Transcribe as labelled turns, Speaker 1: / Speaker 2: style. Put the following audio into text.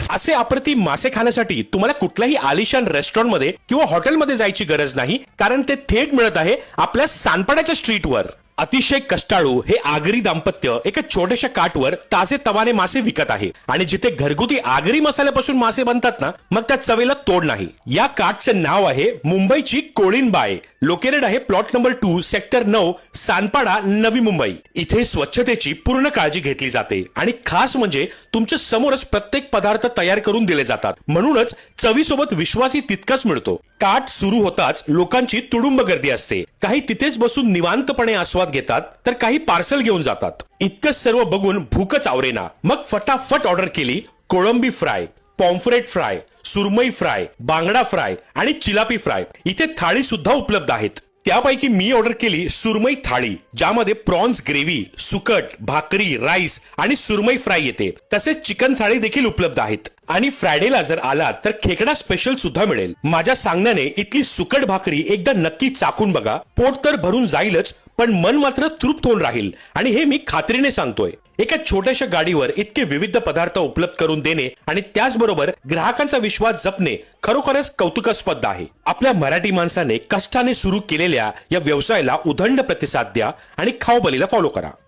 Speaker 1: असे अप्रतिम मासे खाण्यासाठी तुम्हाला कुठल्याही आलिशान रेस्टॉरंटमध्ये किंवा हॉटेलमध्ये जायची गरज नाही, कारण ते थेट मिळत आहे आपल्या सानपाड्याच्या स्ट्रीटवर। अतिशय कष्टाळू हे आगरी दाम्पत्य एका छोट्याशा काटवर ताजे तवाने मासे विकत आहे आणि जिथे घरगुती आगरी मसाल्यापासून मासे बनतात ना, मग त्या चवेला तोड नाही। या काटचे नाव आहे मुंबईची कोळीनबाई। लोकेटेड आहे plot number 2 sector 9 Sanpada Navi Mumbai. इथे स्वच्छतेची पूर्ण काळजी घेतली जाते आणि खास म्हणजे तुमच्या समोरच प्रत्येक पदार्थ तयार करून दिले जातात, म्हणूनच चवीसोबत विश्वासही तितकाच मिळतो। काट सुरू होताच लोकांची तुडुंब गर्दी असते। काही तिथेच बसून निवांतपणे आस्वाद घेतात, तर काही पार्सल घेऊन जातात। इतकं सर्व बघून भूकच आवरेना, मग फटाफट ऑर्डर केली कोळंबी फ्राय, पॉम्फ्रेट फ्राय, सुरमई फ्राय, बांगडा फ्राय आणि चिलापी फ्राय। इथे थाळी सुद्धा उपलब्ध आहेत। त्यापैकी मी ऑर्डर केली सुरमई थाळी, ज्यामध्ये प्रॉन्स ग्रेव्ही, सुकट, भाकरी, राईस आणि सुरमई फ्राय येते। तसेच चिकन थाळी देखील उपलब्ध आहेत आणि फ्रायडेला जर आलात तर खेकडा स्पेशल सुद्धा मिळेल। माझ्या सांगण्याने इथली सुकट भाकरी एकदा नक्की चाखून बघा। पोट तर भरून जाईलच, पण मन मात्र तृप्त होऊन राहील आणि हे मी खात्रीने सांगतोय। एका छोट्याशा गाडीवर इतके विविध पदार्थ उपलब्ध करून देणे आणि त्याचबरोबर ग्राहकांचा विश्वास जपणे खरोखरच कौतुकास्पद आहे। आपल्या मराठी माणसाने कष्टाने सुरू केलेल्या या व्यवसायाला उदंड प्रतिसाद द्या आणि खाओबलीला फॉलो करा।